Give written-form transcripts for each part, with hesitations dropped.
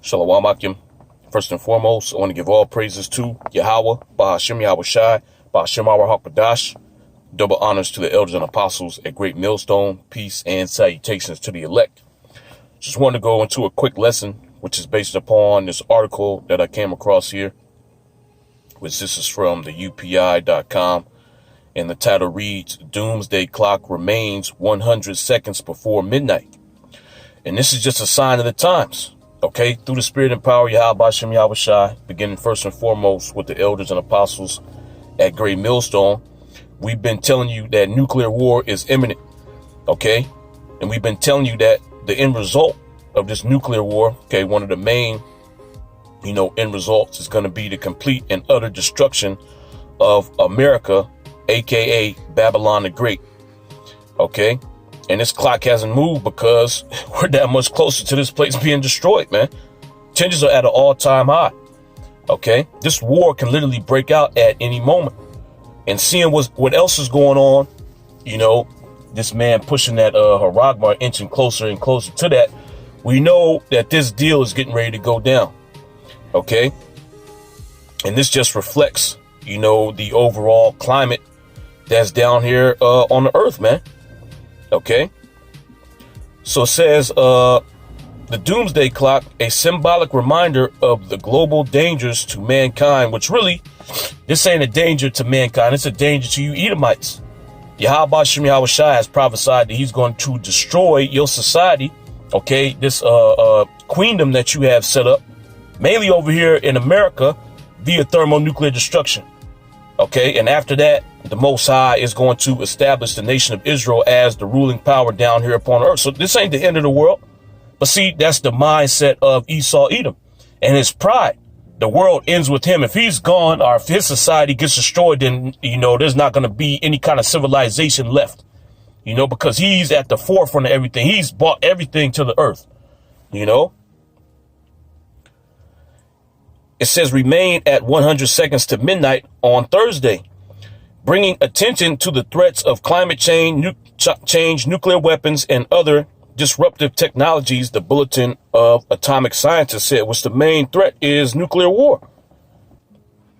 Shalom Akim. First and foremost, I want to give all praises to Yahweh, Bahashim Yahweh Shai, Bahashim Yahweh HaKadosh. Double honors to the elders and apostles at Great Millstone. Peace and salutations to the elect. Just wanted to go into a quick lesson, which is based upon this article that I came across here, which this is from the UPI.com. And the title reads, Doomsday Clock Remains 100 Seconds Before Midnight. And this is just a sign of the times. Okay, through the spirit and power, Yahweh Bashem Yahweh Shai, beginning first and foremost with the elders and apostles at Great Millstone, we've been telling you that nuclear war is imminent. Okay, and we've been telling you that the end result of this nuclear war, okay, one of the main, end results is going to be the complete and utter destruction of America, aka Babylon the Great. Okay. And this clock hasn't moved because we're that much closer to this place being destroyed, man. Tensions are at an all-time high. Okay, this war can literally break out at any moment. And seeing what else is going on, this man pushing that Haragma inching closer and closer to that, we know that this deal is getting ready to go down. Okay, and this just reflects, the overall climate that's down here on the earth, man. Okay, so it says the Doomsday Clock, a symbolic reminder of the global dangers to mankind, which really, this ain't a danger to mankind. It's a danger to you Edomites. Yahweh Bashem Yahweh Shai has prophesied that he's going to destroy your society. Okay, this queendom that you have set up, mainly over here in America, via thermonuclear destruction. Okay, and after that, the Most High is going to establish the nation of Israel as the ruling power down here upon earth. So this ain't the end of the world. But see, that's the mindset of Esau Edom and his pride. The world ends with him. If he's gone or if his society gets destroyed, then, there's not going to be any kind of civilization left, because he's at the forefront of everything. He's brought everything to the earth, It says remain at 100 seconds to midnight on Thursday, bringing attention to the threats of climate change, nuclear weapons, and other disruptive technologies, the Bulletin of Atomic Scientists said, which the main threat is nuclear war.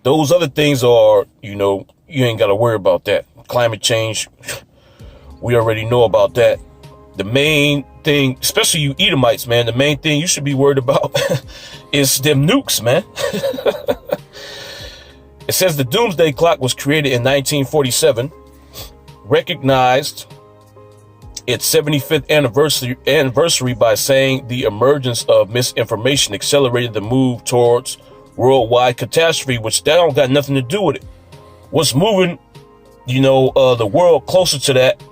Those other things are, you ain't got to worry about that. Climate change, we already know about that. The main thing, especially you Edomites, man, the main thing you should be worried about is them nukes, man. It says the Doomsday Clock was created in 1947, recognized its 75th anniversary by saying the emergence of misinformation accelerated the move towards worldwide catastrophe, which that don't got nothing to do with it. What's moving, the world closer to that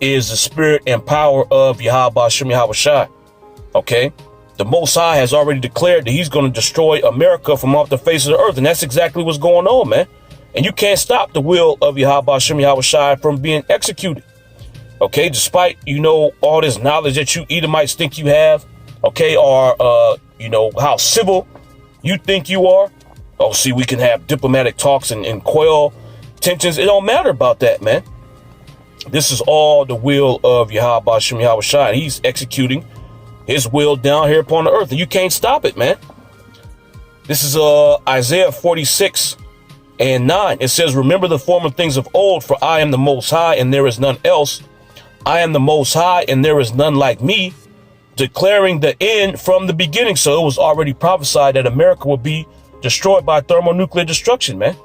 is the spirit and power of Yahweh Bashem Yahweh Shai. Okay? The Most High has already declared that he's going to destroy America from off the face of the earth. And that's exactly what's going on, man. And you can't stop the will of Yahweh Bashem Yahweh Shai from being executed. Okay? Despite, all this knowledge that you Edomites think you have. Okay? Or, how civil you think you are. Oh, see, we can have diplomatic talks and quell tensions. It don't matter about that, man. This is all the will of Yahweh Bashem Yahweh Shai. He's executing his will down here upon the earth, and you can't stop it, man. This is Isaiah 46:9. It says, remember the former things of old, for I am the Most High, and there is none else. I am the Most High, and there is none like me, declaring the end from the beginning. So it was already prophesied that America would be destroyed by thermonuclear destruction, man,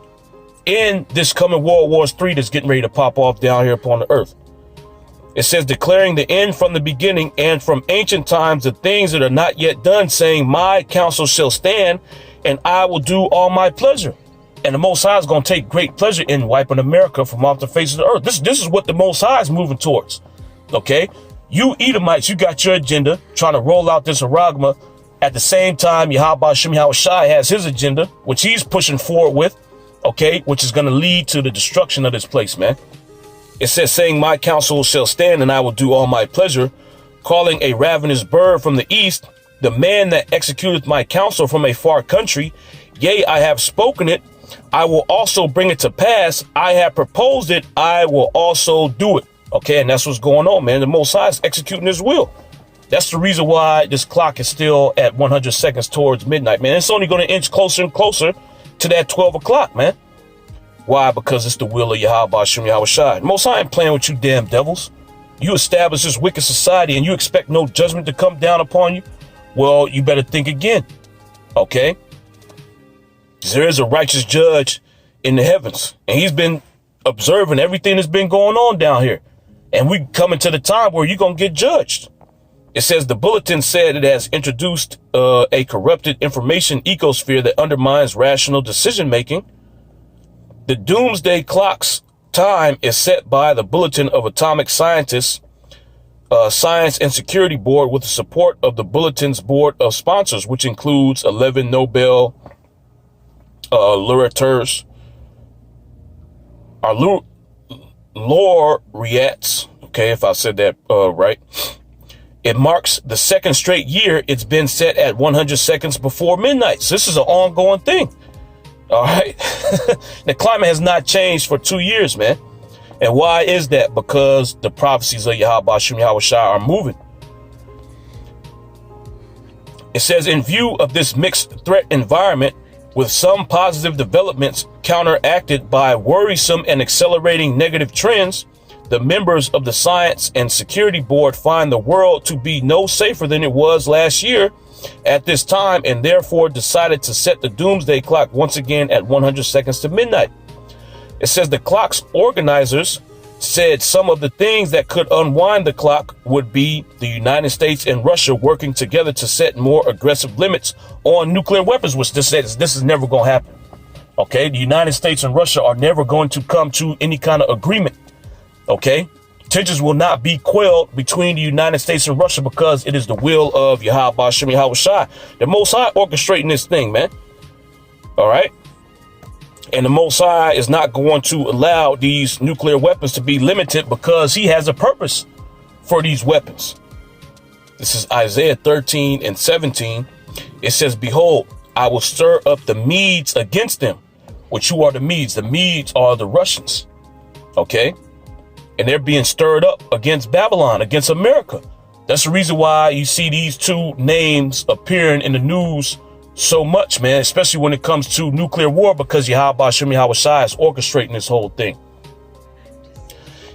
in this coming World War III that's getting ready to pop off down here upon the earth. It says, declaring the end from the beginning and from ancient times, the things that are not yet done, saying, my counsel shall stand, and I will do all my pleasure. And the Most High is going to take great pleasure in wiping America from off the face of the earth. This is what the Most High is moving towards. Okay? You Edomites, you got your agenda, trying to roll out this Haragma. At the same time, Yahweh Bashem Yahweh Shai has his agenda, which he's pushing forward with. Okay, which is going to lead to the destruction of this place, man. It says, saying, my counsel shall stand, and I will do all my pleasure, calling a ravenous bird from the east, the man that executeth my counsel from a far country. Yea, I have spoken it. I will also bring it to pass. I have proposed it. I will also do it. Okay, and that's what's going on, man. The Most High is executing his will. That's the reason why this clock is still at 100 seconds towards midnight, man. It's only going to inch closer and closer to that 12 o'clock, man. Why? Because it's the will of Yahweh Ba'ashem Yahweh Shai. Most High ain't playing with you damn devils. You establish this wicked society and you expect no judgment to come down upon you? Well, you better think again, okay? There is a righteous judge in the heavens, and he's been observing everything that's been going on down here. And we coming to the time where you're going to get judged. It says the bulletin said it has introduced a corrupted information ecosphere that undermines rational decision making. The Doomsday clock's time is set by the Bulletin of Atomic Scientists, Science and Security Board, with the support of the Bulletin's board of sponsors, which includes 11 Nobel laureates, laureates. Okay, if I said that right. It marks the second straight year it's been set at 100 seconds before midnight. So this is an ongoing thing. All right. The climate has not changed for 2 years, man. And why is that? Because the prophecies of Yahweh Ba'ashem Yahweh Shai are moving. It says, in view of this mixed threat environment, with some positive developments counteracted by worrisome and accelerating negative trends, the members of the Science and Security Board find the world to be no safer than it was last year at this time, and therefore decided to set the doomsday clock once again at 100 seconds to midnight. It says the clock's organizers said some of the things that could unwind the clock would be the United States and Russia working together to set more aggressive limits on nuclear weapons, which this is never going to happen. Okay, the United States and Russia are never going to come to any kind of agreement. Okay, tensions will not be quelled between the United States and Russia because it is the will of Yahweh Ba'ashem Yahweh Shai. The Most High orchestrating this thing, man. All right. And the Most High is not going to allow these nuclear weapons to be limited because he has a purpose for these weapons. This is Isaiah 13 and 17. It says, behold, I will stir up the Medes against them. Which who are the Medes? The Medes are the Russians. Okay. And they're being stirred up against Babylon, against America. That's the reason why you see these two names appearing in the news so much, man, especially when it comes to nuclear war, because Yahweh Ba'ashem Yahweh Shai is orchestrating this whole thing.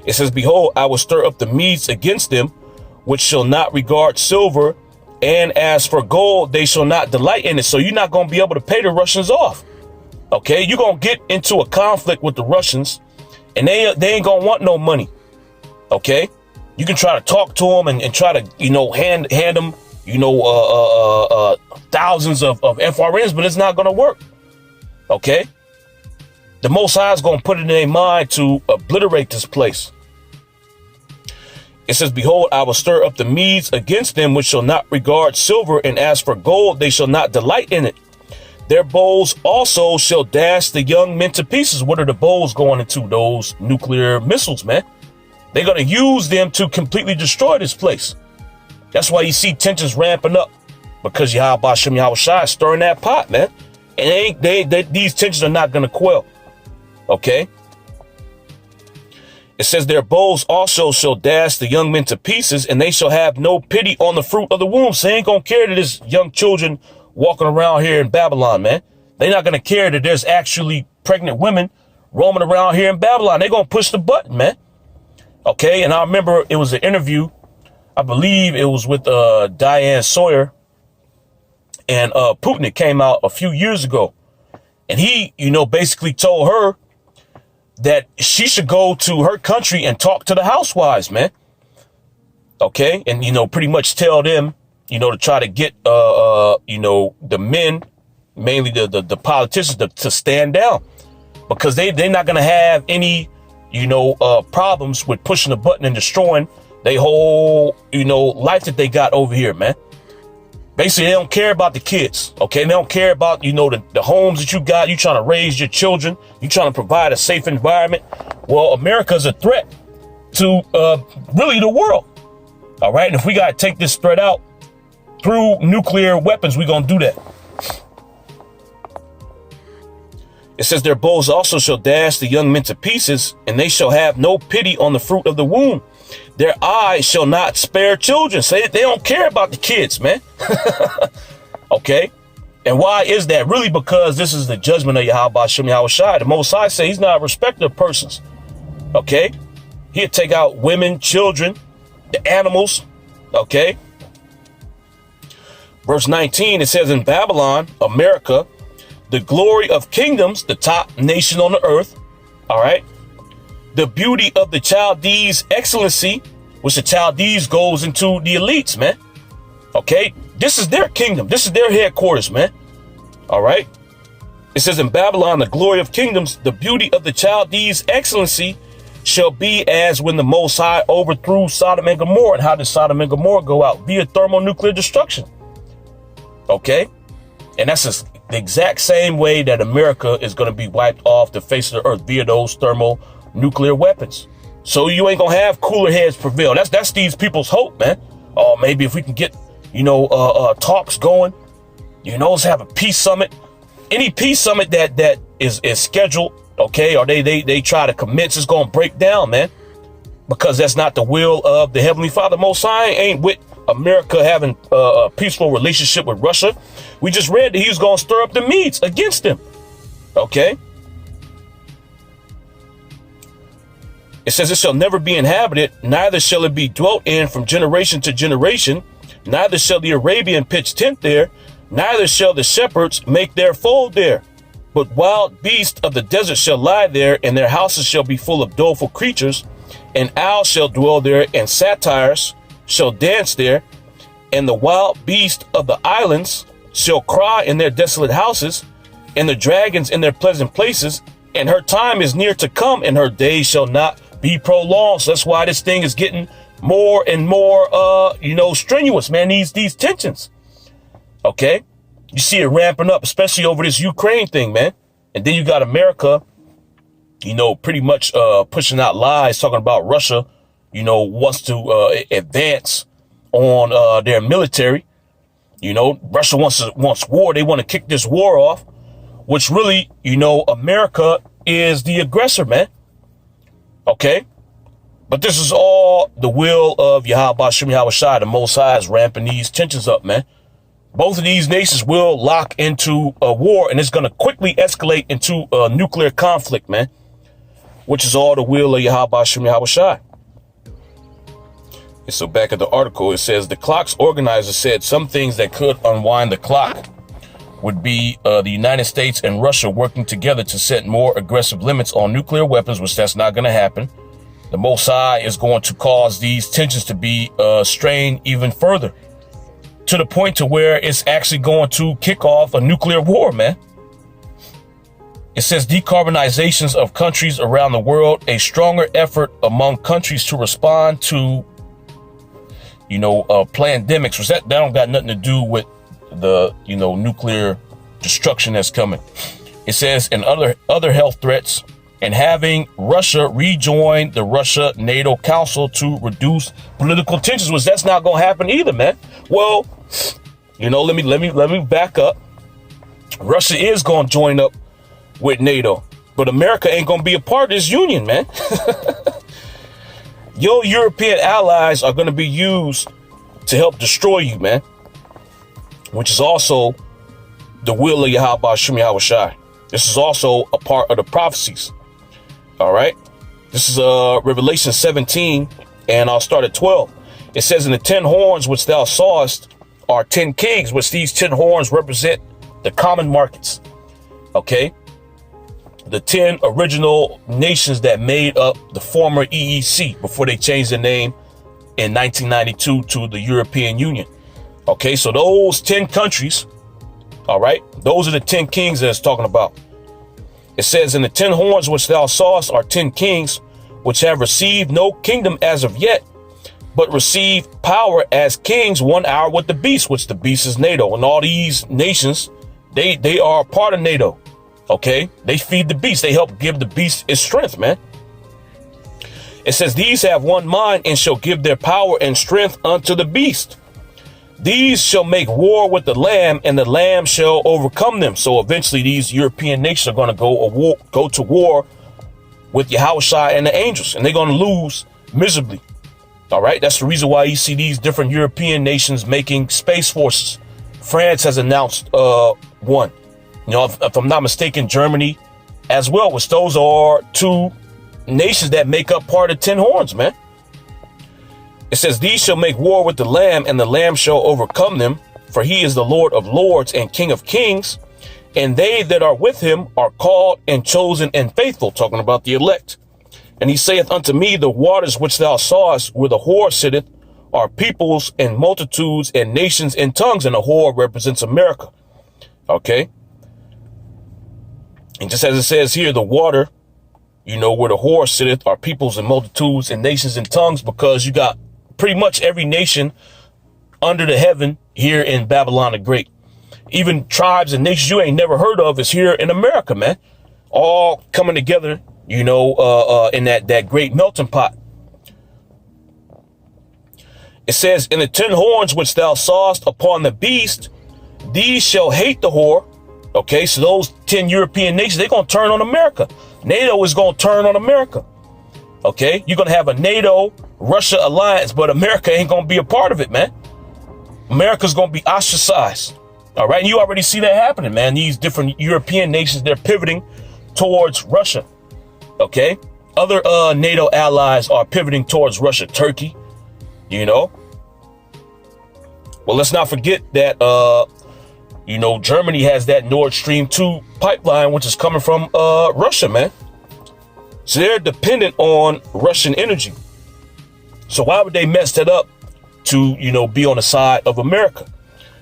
It says, behold, I will stir up the Medes against them, which shall not regard silver, and as for gold, they shall not delight in it. So you're not going to be able to pay the Russians off. Okay, you're going to get into a conflict with the Russians, and they ain't going to want no money. Okay, you can try to talk to them and try to, hand them, thousands of FRNs, but it's not going to work. Okay, the Most High is going to put it in their mind to obliterate this place. It says, behold, I will stir up the Medes against them, which shall not regard silver, and as for gold, they shall not delight in it. Their bows also shall dash the young men to pieces. What are the bows going into? Those nuclear missiles, man. They're going to use them to completely destroy this place. That's why you see tensions ramping up, because Yahweh Ba'ashem Yahweh Shai is stirring that pot, man. And these tensions are not going to quell. Okay. It says their bows also shall dash the young men to pieces, and they shall have no pity on the fruit of the womb. So they ain't going to care that there's young children walking around here in Babylon, man. They're not going to care that there's actually pregnant women roaming around here in Babylon. They're going to push the button, man. Okay. And I remember it was an interview. I believe it was with Diane Sawyer, and Putin came out a few years ago, and he, basically told her that she should go to her country and talk to the housewives, man. Okay. And, pretty much tell them, to try to get, the men, mainly the politicians to stand down, because they're not going to have any, problems with pushing the button and destroying they whole, life that they got over here, man. Basically, they don't care about the kids, okay? They don't care about, the homes that you got. You trying to raise your children. You trying to provide a safe environment. Well, America's a threat to really the world, all right? And if we got to take this threat out through nuclear weapons, we're going to do that. It says their bows also shall dash the young men to pieces, and they shall have no pity on the fruit of the womb. Their eyes shall not spare children. Say they don't care about the kids, man. Okay. And why is that? Really because this is the judgment of Yahweh Shem Yahweh Shai. The Most High say he's not a respecter of persons. Okay. He'll take out women, children, the animals. Okay. Verse 19, it says in Babylon, America, the glory of kingdoms, the top nation on the earth. All right. The beauty of the Chaldees' excellency, which the Chaldees goes into the elites, man. Okay. This is their kingdom. This is their headquarters, man. All right. It says in Babylon, the glory of kingdoms, the beauty of the Chaldees' excellency shall be as when the Most High overthrew Sodom and Gomorrah. And how did Sodom and Gomorrah go out? Via thermonuclear destruction. Okay. And that's the exact same way that America is going to be wiped off the face of the earth via those thermonuclear weapons. So you ain't going to have cooler heads prevail. That's these people's hope, man. Oh, maybe if we can get, talks going, let's have a peace summit. Any peace summit that is scheduled, okay, or they try to commence is going to break down, man, because that's not the will of the Heavenly Father. Most High ain't with America having a peaceful relationship with Russia. We just read that he was going to stir up the Medes against them. Okay. It says it shall never be inhabited, neither shall it be dwelt in from generation to generation. Neither shall the Arabian pitch tent there, neither shall the shepherds make their fold there. But wild beasts of the desert shall lie there, and their houses shall be full of doleful creatures. And owls shall dwell there, and satyrs shall dance there. And the wild beasts of the islands shall cry in their desolate houses, and the dragons in their pleasant places. And her time is near to come, and her days shall not be prolonged. So that's why this thing is getting more and more, strenuous, man, these tensions. Okay. You see it ramping up, especially over this Ukraine thing, man. And then you got America, pretty much pushing out lies, talking about Russia, wants to advance on their military. Russia wants war. They want to kick this war off, which really, America is the aggressor, man. Okay. But this is all the will of Yahweh Shem Yahweh Shai. The Most High is ramping these tensions up, man. Both of these nations will lock into a war, and it's going to quickly escalate into a nuclear conflict, man, which is all the will of Yahweh Shem Yahweh Shai. And so back at the article, it says the clock's organizer said some things that could unwind the clock would be the United States and Russia working together to set more aggressive limits on nuclear weapons, which that's not going to happen. The Most High is going to cause these tensions to be strained even further, to the point to where it's actually going to kick off a nuclear war, man. It says decarbonizations of countries around the world, a stronger effort among countries to respond to, pandemics. Was that don't got nothing to do with the, nuclear destruction that's coming. It says, and other health threats, and having Russia rejoin the Russia NATO Council to reduce political tensions, which that's not going to happen either, man. Well, let me back up. Russia is going to join up with NATO, but America ain't going to be a part of this union, man. Your European allies are going to be used to help destroy you, man, which is also the will of Yahweh Shem Yahweh Shai. This is also a part of the prophecies. All right. This is Revelation 17, and I'll start at 12. It says, in the 10 horns which thou sawest are 10 kings, which these 10 horns represent the common markets. Okay. The 10 original nations that made up the former EEC before they changed the name in 1992 to the European Union. Okay. So those 10 countries. All right. Those are the 10 kings that it's talking about. It says, in the 10 horns which thou sawest are 10 kings, which have received no kingdom as of yet, but receive power as kings 1 hour with the beast, which the beast is NATO. And all these nations, they are a part of NATO. Okay. They feed the beast. They help give the beast its strength, man. It says, these have one mind and shall give their power and strength unto the beast. These shall make war with the Lamb, and the Lamb shall overcome them. So eventually these European nations are going to go to war with Yahushua and the angels, and they're going to lose miserably. All right. That's the reason why you see these different European nations making space forces. France has announced one. You know, if I'm not mistaken, Germany as well, which those are two nations that make up part of 10 horns, man. It says, these shall make war with the Lamb, and the Lamb shall overcome them, for he is the Lord of lords and King of kings, and they that are with him are called and chosen and faithful, talking about the elect. And he saith unto me, the waters which thou sawest where the whore sitteth are peoples and multitudes and nations and tongues, and the whore represents America. Okay. And just as it says here, the water, you know, where the whore sitteth are peoples and multitudes and nations and tongues, because you got pretty much every nation under the heaven here in Babylon the Great. Even tribes and nations you ain't never heard of is here in America, man. All coming together, you know, in that great melting pot. It says, in the 10 horns which thou sawest upon the beast, these shall hate the whore. Okay, so those 10 European nations, they're going to turn on America. NATO is going to turn on America. Okay, you're going to have a NATO-Russia alliance, but America ain't going to be a part of it, man. America's going to be ostracized. All right, and you already see that happening, man. These different European nations, they're pivoting towards Russia. Okay, other NATO allies are pivoting towards Russia, Turkey, you know. Well, let's not forget that, you know, Germany has that Nord Stream 2 pipeline, which is coming from Russia, man. So they're dependent on Russian energy. So why would they mess that up to, you know, be on the side of America,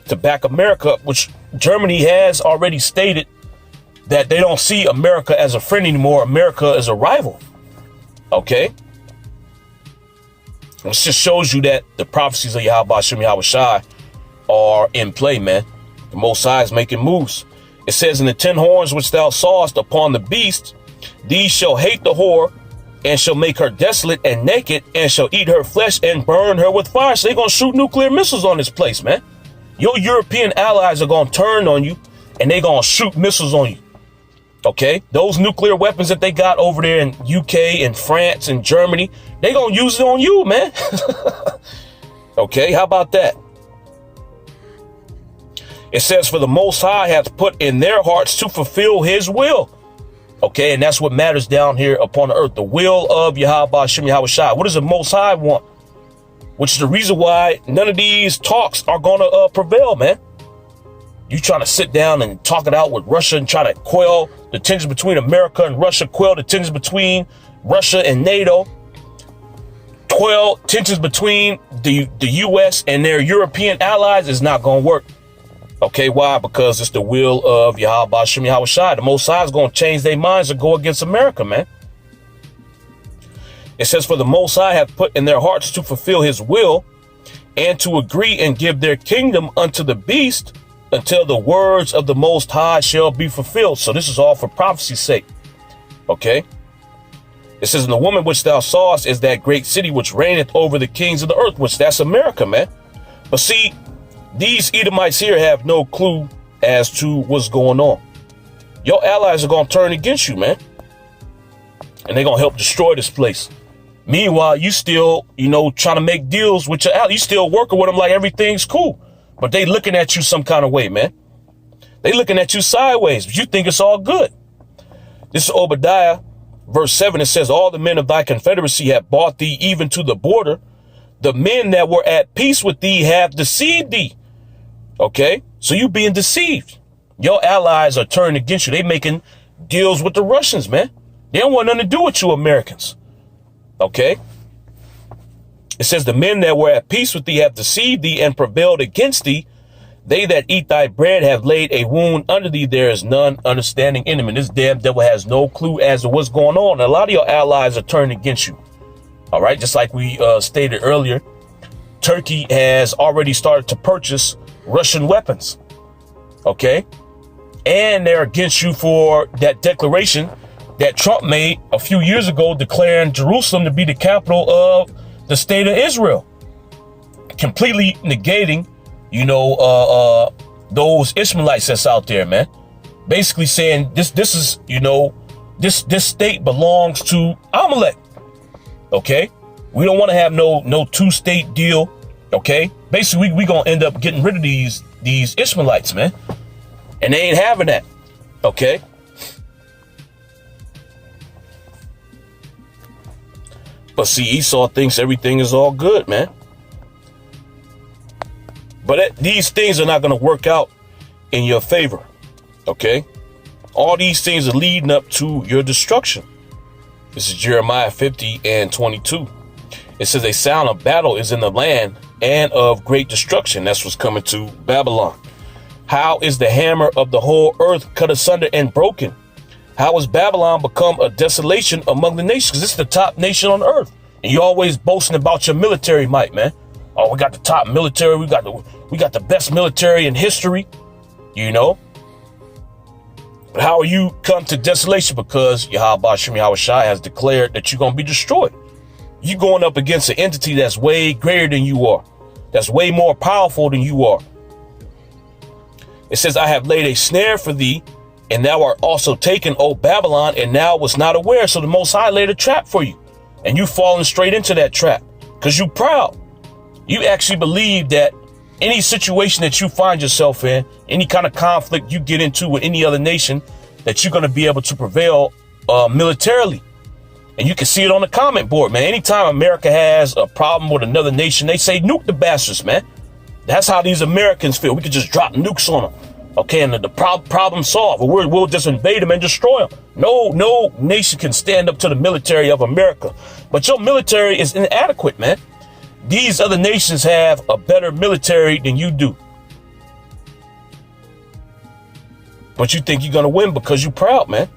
to back America, which Germany has already stated that they don't see America as a friend anymore. America is a rival. Okay. It just shows you that the prophecies of Yahweh Hashem Yahweh Shai are in play, man. The Most High is making moves. It says, in the 10 horns which thou sawest upon the beast, these shall hate the whore, and shall make her desolate and naked, and shall eat her flesh and burn her with fire. So they're going to shoot nuclear missiles on this place, man. Your European allies are going to turn on you, and they're going to shoot missiles on you. Okay, those nuclear weapons that they got over there in UK and France and Germany, they're going to use it on you, man. Okay, how about that? It says, for the Most High hath put in their hearts to fulfill his will. Okay, and that's what matters down here upon the earth, the will of Yahweh Hashem Yahweh Shai. What does the Most High want? Which is the reason why none of these talks are going to prevail, man. You trying to sit down and talk it out with Russia and try to quell the tensions between America and Russia, quell the tensions between Russia and NATO, quell tensions between the U.S. and their European allies is not going to work. Okay, why? Because it's the will of Yahweh Hashem Yahweh Shai. The Most High is going to change their minds and go against America, man. It says, for the Most High hath put in their hearts to fulfill his will, and to agree and give their kingdom unto the beast, until the words of the Most High shall be fulfilled. So this is all for prophecy's sake. Okay. It says, and the woman which thou sawest is that great city which reigneth over the kings of the earth, which that's America, man. But see, these Edomites here have no clue as to what's going on. Your allies are going to turn against you, man. And they're going to help destroy this place. Meanwhile, you still, you know, trying to make deals with your allies. You still working with them like everything's cool. But they looking at you some kind of way, man. They looking at you sideways, but you think it's all good. This is Obadiah, verse 7. It says, all the men of thy confederacy have bought thee even to the border. The men that were at peace with thee have deceived thee. Okay, so you being deceived. Your allies are turning against you. They making deals with the Russians, man. They don't want nothing to do with you Americans. Okay. It says, the men that were at peace with thee have deceived thee and prevailed against thee. They that eat thy bread have laid a wound under thee. There is none understanding in him. And this damn devil has no clue as to what's going on. And a lot of your allies are turning against you. All right. Just like we stated earlier, Turkey has already started to purchase Russian weapons. OK, and they're against you for that declaration that Trump made a few years ago, declaring Jerusalem to be the capital of the state of Israel, completely negating, you know, those Ishmaelites that's out there, man. Basically saying this is, you know, this state belongs to Amalek. Okay. We don't want to have no two-state deal. Okay, basically we gonna end up getting rid of these Ishmaelites, man, and they ain't having that. Okay. But see, Esau thinks everything is all good, man. But these things are not going to work out in your favor. Okay. All these things are leading up to your destruction. This is Jeremiah 50 and 22. It says a sound of battle is in the land and of great destruction. That's what's coming to Babylon. How is the hammer of the whole earth cut asunder and broken? How has Babylon become a desolation among the nations? Because this is the top nation on earth. And you're always boasting about your military might, man. Oh, we got the top military. We got the best military in history, you know. But how are you come to desolation? Because Yahweh Shem Yahweh Shai has declared that you're going to be destroyed. You're going up against an entity that's way greater than you are. That's way more powerful than you are. It says, I have laid a snare for thee, and thou art also taken, O Babylon, and thou was not aware. So the Most High laid a trap for you, and you falling straight into that trap because you proud. You actually believe that any situation that you find yourself in, any kind of conflict you get into with any other nation, that you're going to be able to prevail militarily. And you can see it on the comment board, man. Anytime America has a problem with another nation, they say nuke the bastards, man. That's how these Americans feel. We could just drop nukes on them. Okay, and the problem solved. We'll just invade them and destroy them. No nation can stand up to the military of America. But your military is inadequate, man. These other nations have a better military than you do. But you think you're going to win because you're proud, man.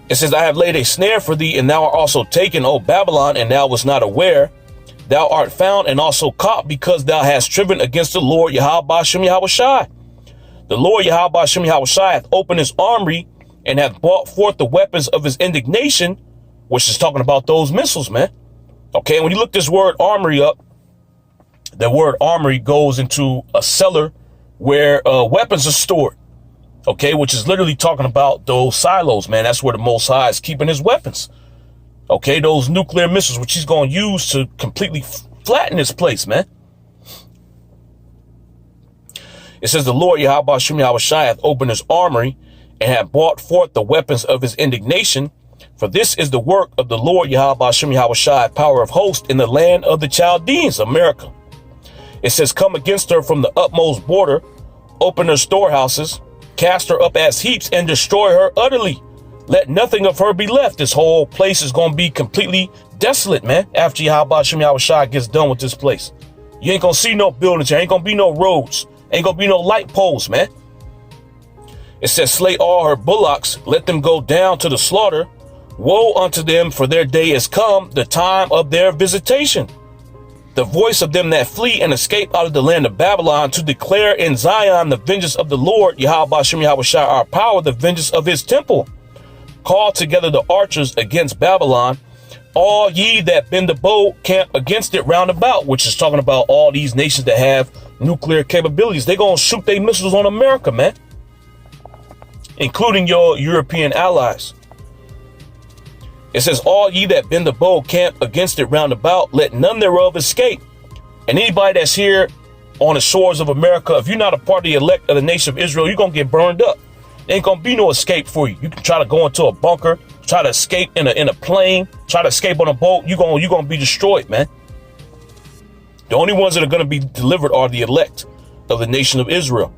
It says, I have laid a snare for thee, and thou art also taken, O Babylon, and thou was not aware. Thou art found and also caught, because thou hast striven against the Lord Yahweh Shem Yahweh Shai. The Lord Yahweh Shem Yahweh Shai hath opened his armory and hath brought forth the weapons of his indignation, which is talking about those missiles, man. Okay, and when you look this word armory up, the word armory goes into a cellar where weapons are stored. Okay, which is literally talking about those silos, man. That's where the Most High is keeping his weapons. Okay, those nuclear missiles, which he's going to use to completely flatten this place, man. It says, the Lord Yahweh Shem Yahweh Shai hath opened his armory and hath brought forth the weapons of his indignation. For this is the work of the Lord Yahweh Shem Yahweh Shai, power of hosts, in the land of the Chaldeans, America. It says, come against her from the utmost border, open her storehouses, cast her up as heaps, and destroy her utterly. Let nothing of her be left. This whole place is going to be completely desolate, man. After Yahweh Shem Yahweh Shai gets done with this place, you ain't going to see no buildings. There ain't going to be no roads. Ain't going to be no light poles, man. It says, slay all her bullocks. Let them go down to the slaughter. Woe unto them, for their day is come, the time of their visitation. The voice of them that flee and escape out of the land of Babylon, to declare in Zion the vengeance of the Lord Yahweh Shem Yahweh Shai, our power, the vengeance of his temple. Call together the archers against Babylon. All ye that bend the bow, camp against it round about, which is talking about all these nations that have nuclear capabilities. They're going to shoot their missiles on America, man, including your European allies. It says, all ye that bend the bow, camp against it round about, let none thereof escape. And anybody that's here on the shores of America, if you're not a part of the elect of the nation of Israel, you're going to get burned up. There ain't gonna be no escape for you. You can try to go into a bunker, try to escape in a plane, try to escape on a boat. You're gonna be destroyed, man. The only ones that are gonna be delivered are the elect of the nation of Israel.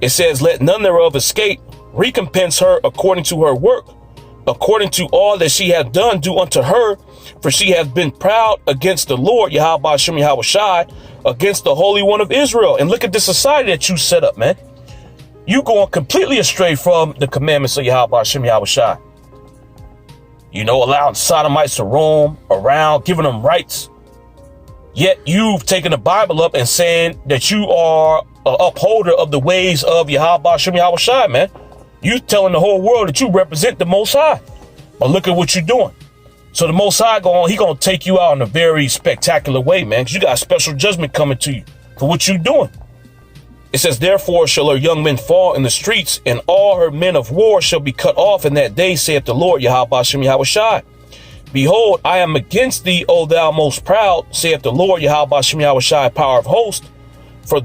It says, let none thereof escape. Recompense her according to her work, according to all that she hath done, do unto her. For she hath been proud against the Lord Yahweh Shem Yahweh Shai, against the Holy One of Israel. And look at the society that you set up, man. You going completely astray from the commandments of Yahweh Shem Yahweh Shai. You know, allowing sodomites to roam around, giving them rights. Yet you've taken the Bible up and saying that you are an upholder of the ways of Yahweh Shem Yahweh Shai, man. You telling the whole world that you represent the Most High. But look at what you're doing. So the Most High he gonna take you out in a very spectacular way, man, because you got special judgment coming to you for what you're doing. It says, therefore shall her young men fall in the streets, and all her men of war shall be cut off in that day, saith the Lord, Yahweh Bashem Yahweh Shai. Behold, I am against thee, O thou most proud, saith the Lord, Yahweh Bashem Yahweh Shai, power of hosts. For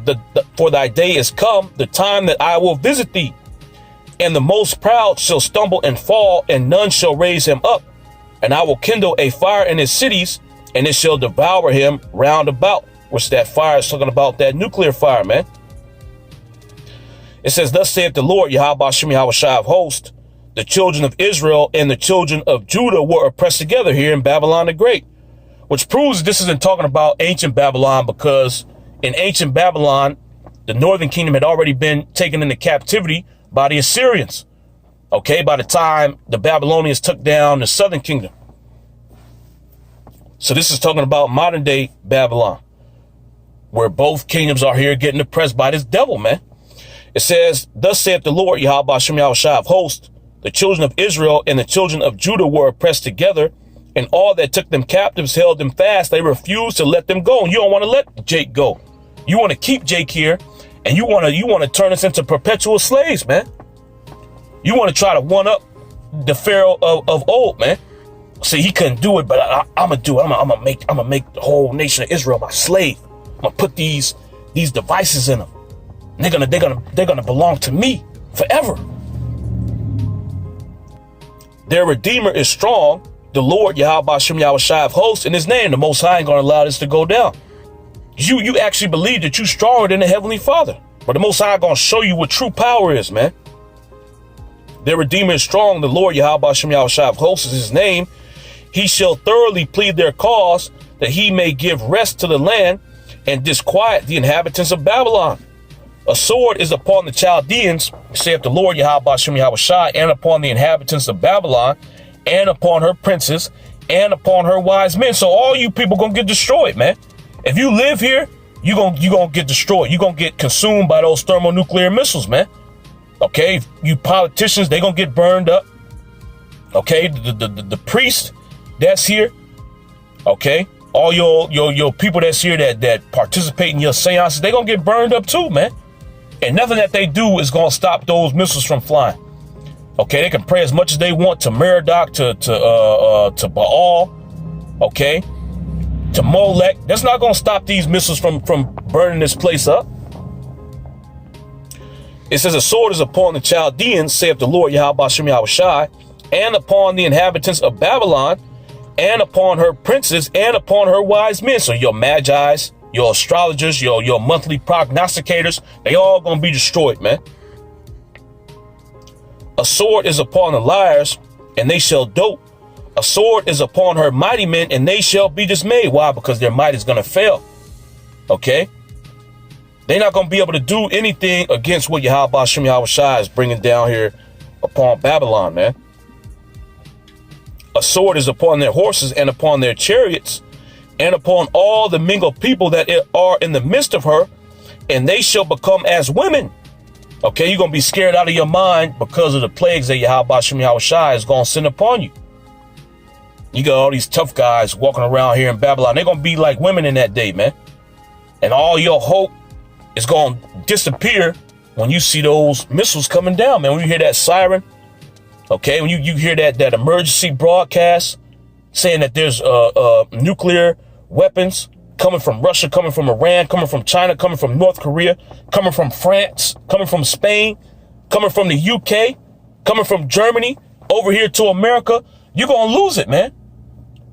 thy day is come, the time that I will visit thee. And the most proud shall stumble and fall, and none shall raise him up. And I will kindle a fire in his cities, and it shall devour him round about. Which that fire is talking about, that nuclear fire, man. It says, thus saith the Lord, Yahweh Bashem Yahweh Shai of hosts, the children of Israel and the children of Judah were oppressed together here in Babylon the Great. Which proves this isn't talking about ancient Babylon, because in ancient Babylon, the northern kingdom had already been taken into captivity by the Assyrians. Okay, by the time the Babylonians took down the southern kingdom. So this is talking about modern day Babylon, where both kingdoms are here getting oppressed by this devil, man. It says, thus saith the Lord, Yahweh Bashem Yahweh Shai of hosts, the children of Israel and the children of Judah were oppressed together, and all that took them captives held them fast. They refused to let them go. And you don't want to let Jake go. You want to keep Jake here, and you want to turn us into perpetual slaves, man. You want to try to one up the Pharaoh of old, man. See, he couldn't do it, but I'm gonna do it. I'm gonna make the whole nation of Israel my slave. I'm gonna put these devices in them. And they're gonna belong to me forever. Their Redeemer is strong. The Lord Yahweh Bashem Yahweh Shai of hosts, in his name, the Most High ain't gonna allow this to go down. You actually believe that you're stronger than the Heavenly Father, but the Most High gonna show you what true power is, man. Their Redeemer is strong. The Lord Yahweh Bashem Yahweh Shai of hosts is his name. He shall thoroughly plead their cause, that he may give rest to the land and disquiet the inhabitants of Babylon. A sword is upon the Chaldeans, saith the Lord Yahweh Bashem Yahweh Shai, and upon the inhabitants of Babylon, and upon her princes, and upon her wise men. So all you people gonna get destroyed, man. If you live here, you gonna get destroyed. You gonna get consumed by those thermonuclear missiles, man. Okay, you politicians, they gonna get burned up. Okay, the priest that's here. Okay, all your people that's here that participate in your seances, they gonna get burned up too, man. And nothing that they do is gonna stop those missiles from flying. Okay, they can pray as much as they want to Merodach, to Baal, okay, to Molech. That's not gonna stop these missiles from burning this place up. It says, a sword is upon the Chaldeans, saith the Lord Yahweh Bashem Yahweh Shai, and upon the inhabitants of Babylon, and upon her princes, and upon her wise men. So your magi's, your astrologers, your monthly prognosticators, they all gonna be destroyed, man. A sword is upon the liars, and they shall dote. A sword is upon her mighty men, and they shall be dismayed. Why? Because their might is gonna fail. Okay? They're not going to be able to do anything against what Yahweh Bashem Yahweh Shai is bringing down here upon Babylon, man. A sword is upon their horses and upon their chariots and upon all the mingled people that are in the midst of her, and they shall become as women. Okay, you're going to be scared out of your mind because of the plagues that Yahweh Bashem Yahweh Shai is going to send upon you. You got all these tough guys walking around here in Babylon. They're going to be like women in that day, man. And all your hope is going to disappear when you see those missiles coming down, man. When you hear that siren, okay, when you hear that emergency broadcast saying that there's nuclear weapons coming from Russia, coming from Iran, coming from China, coming from North Korea, coming from France, coming from Spain, coming from the UK, coming from Germany, over here to America, you're going to lose it, man.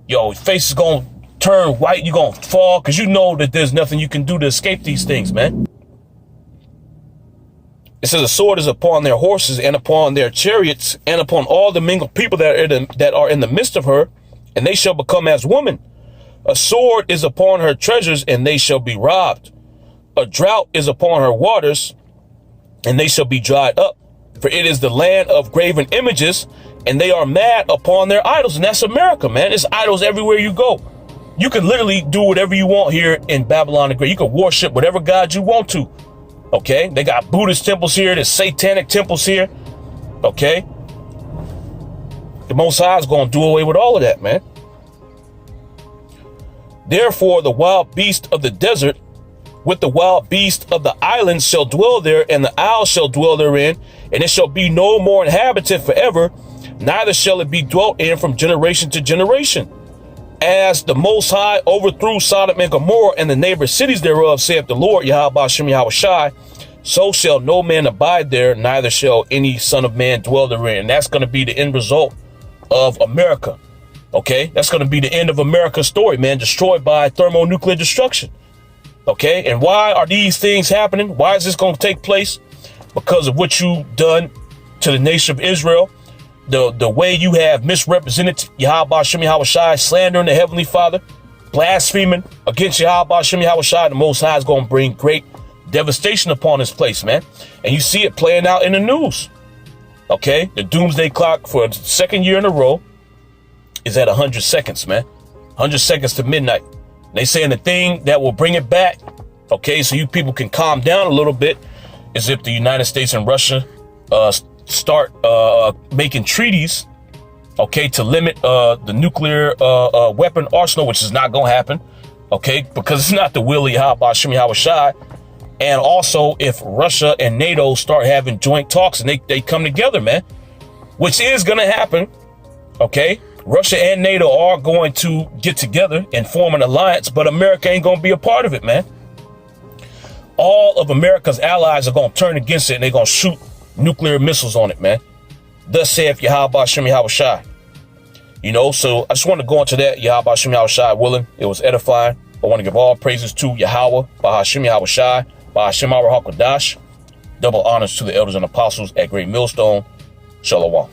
Your face is going to turn white. You're going to fall because you know that there's nothing you can do to escape these things, man. It says, a sword is upon their horses and upon their chariots and upon all the mingled people that are in the midst of her, and they shall become as women. A sword is upon her treasures, and they shall be robbed. A drought is upon her waters, and they shall be dried up. For it is the land of graven images, and they are mad upon their idols. And that's America, man. It's idols everywhere you go. You can literally do whatever you want here in Babylon the Great. You can worship whatever god you want to. Okay, they got Buddhist temples here, there's satanic temples here. Okay, the Most High is going to do away with all of that, man. Therefore, the wild beast of the desert with the wild beasts of the islands shall dwell there, and the isles shall dwell therein, and it shall be no more inhabited forever, neither shall it be dwelt in from generation to generation. As the Most High overthrew Sodom and Gomorrah and the neighbor cities thereof, saith the Lord, Yahweh Hashem Yahweh Shai, so shall no man abide there, neither shall any son of man dwell therein. And that's going to be the end result of America. Okay, that's going to be the end of America's story, man, destroyed by thermonuclear destruction. Okay, and why are these things happening? Why is this going to take place? Because of what you've done to the nation of Israel, the way you have misrepresented Yahweh Hashem Yahweh Shai, slandering the Heavenly Father, blaspheming against Yahweh Hashem Yahweh Shai. The Most High is going to bring great devastation upon this place, man. And you see it playing out in the news. Okay, the doomsday clock for the second year in a row is at 100 seconds, man. 100 seconds to midnight. They saying the thing that will bring it back, okay, so you people can calm down a little bit, is if the United States and Russia start making treaties, okay, to limit the nuclear weapon arsenal, which is not going to happen, okay, because it's not the will of Yahweh Hashem Yahweh Shai. And also if Russia and NATO start having joint talks and they come together, man, which is going to happen, okay. Russia and NATO are going to get together and form an alliance, but America ain't going to be a part of it, man. All of America's allies are going to turn against it, and they're going to shoot nuclear missiles on it, man. Thus saith Yahweh Hashem Yahweh Shai. You know, so I just want to go into that. Yahweh Hashem Yahweh Shai willing. It was edifying. I want to give all praises to Yahweh, by Hashem Yahweh Shai, by Hashem Our HaKadosh. Double honors to the elders and apostles at Great Millstone. Shalom.